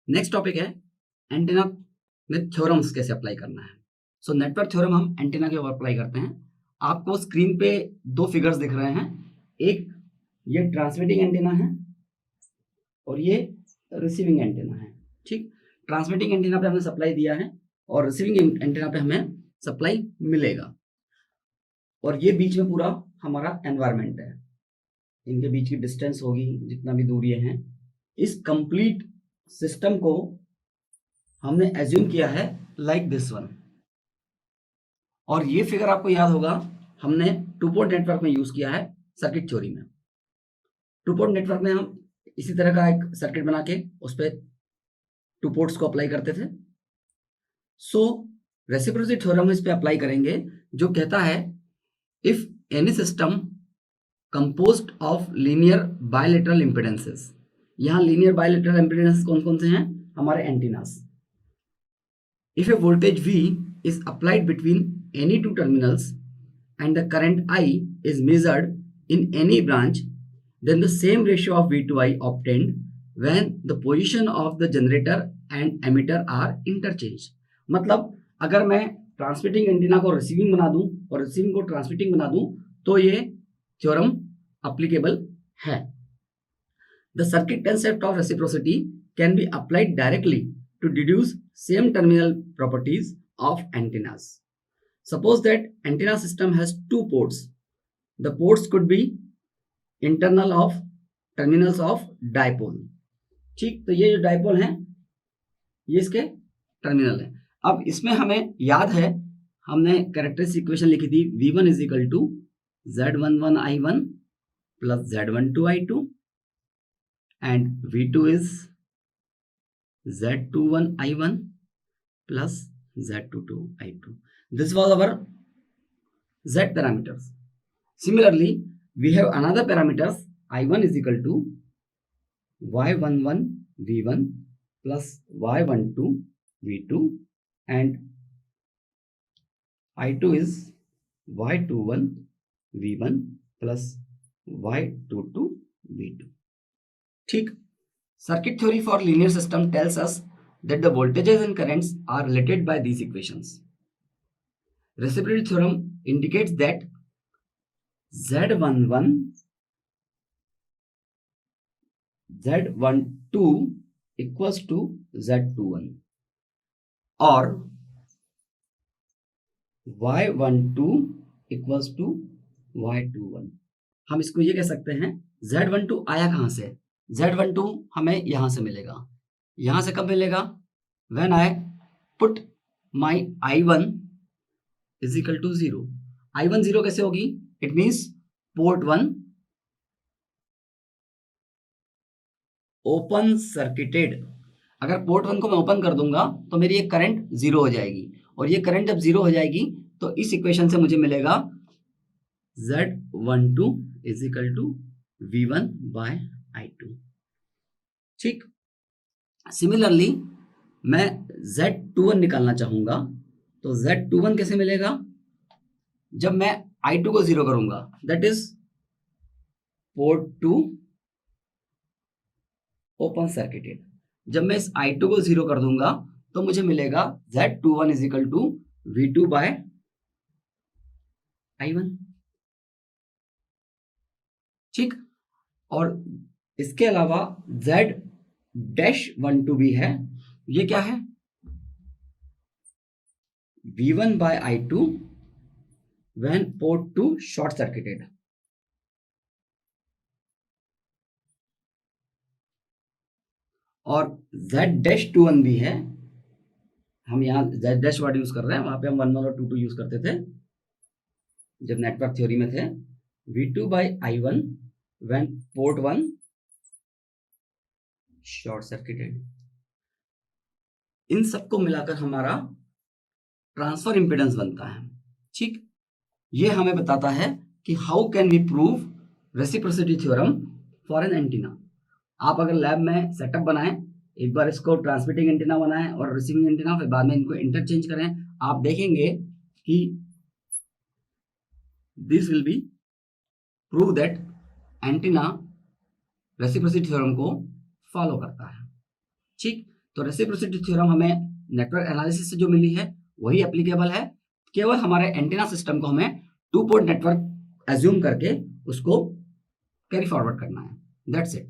Next topic है antenna में theorems कैसे अप्लाई करना है। सो नेटवर्क थ्योरम हम एंटीना के ऊपर अप्लाई करते हैं। आपको स्क्रीन पे दो फिगर्स दिख रहे हैं, एक ये ट्रांसमिटिंग एंटीना है और ये रिसीविंग एंटीना है। ठीक, ट्रांसमिटिंग एंटीना पे हमने सप्लाई दिया है और रिसीविंग एंटीना पे हमें सप्लाई मिलेगा, और ये बीच में पूरा हमारा एनवायरनमेंट है, इनके बीच की डिस्टेंस होगी जितना भी दूरी है। इस कंप्लीट सिस्टम को हमने एज्यूम किया है लाइक दिस वन, और ये फिगर आपको याद होगा हमने टू पोर्ट नेटवर्क में यूज किया है सर्किट थ्योरी में। टू पोर्ट नेटवर्क में हम इसी तरह का एक सर्किट बना के उस पर टू पोर्ट्स को अप्लाई करते थे। सो रेसिप्रोसिटी थ्योरम इस पे अप्लाई करेंगे, जो कहता है if any system composed of linear bilateral impedances, यहाँ लीनियर बायलेटरल इम्पीडेंसेस कौन कौन से हैं, हमारे antennas. If A voltage V is applied between any two terminals and the current I is measured in any branch, then the same ratio of V to I obtained when the position of the generator and emitter are interchanged। मतलब अगर मैं transmitting antenna को receiving बना दूं और receiving को transmitting बना दूं तो ये थ्योरम अप्लीकेबल है। The circuit concept of reciprocity can be applied directly to deduce same terminal properties of antennas. Suppose that antenna system has two ports. The ports could be internal of terminals of dipole। ठीक, तो ये जो dipole हैं ये इसके terminal है। अब इसमें हमें याद है हमने कैरेक्टरिस्टिक इक्वेशन लिखी थी V1 is equal to Z11 I1 plus Z12 I2 and V2 is Z21 I1 plus Z22 I2. This was our Z parameters. Similarly, we have another parameters I1 is equal to Y11 V1 plus Y12 V2 and I2 is Y21 V1 plus Y22 V2. ठीक, circuit theory for linear system tells us that the voltages and currents are related by these equations. Reciprocity theorem indicates that Z11 Z12 equals to Z21 और Y12 equals to Y21। हम इसको ये कह सकते हैं Z12 आया कहां से, Z12 हमें यहां से मिलेगा। यहां से कब मिलेगा, when I put my I1 is equal to 0। I1 0 कैसे होगी, it means port 1 open circuited. अगर पोर्ट 1 को मैं ओपन कर दूंगा तो मेरी ये करंट 0 हो जाएगी, और ये करंट जब 0 हो जाएगी तो इस इक्वेशन से मुझे मिलेगा Z12 is equal to V1 by I2। ठीक, सिमिलरली मैं Z21 निकालना चाहूंगा तो Z21 कैसे मिलेगा, जब मैं I2 को 0 करूंगा, that is port 2 open circuited. जब मैं इस I2 को 0 कर दूंगा तो मुझे मिलेगा Z21 is equal to V2 bye I1। ठीक, और इसके अलावा Z-12 भी है, ये क्या है, V1 by I2 when port 2 short circuited। और Z-21 भी है, हम यहाँ Z- वर्ड यूज कर रहे हैं, वहां पे हम 1 और 2 यूज करते थे जब नेटवर्क थ्योरी में थे। V2 by I1 when port 1 short circuited. इन सबको मिलाकर हमारा ट्रांसफर इंपेडेंस बनता है। ठीक, ये हमें बताता है कि how can we prove reciprocity theorem for an antenna. आप अगर लैब में सेटअप बनाएं, एक बार इसको ट्रांसमिटिंग एंटीना बनाएं और रिसीविंग एंटीना, फिर बाद में इनको इंटरचेंज करें, आप देखेंगे कि this will be prove that antenna reciprocity theorem को फॉलो करता है। ठीक, तो रेसिप्रोसिटी थ्योरम हमें नेटवर्क एनालिसिस से जो मिली है वही एप्लीकेबल है, केवल हमारे एंटीना सिस्टम को हमें 2 पोर्ट नेटवर्क एज्यूम करके उसको कैरी फॉरवर्ड करना है। That's it.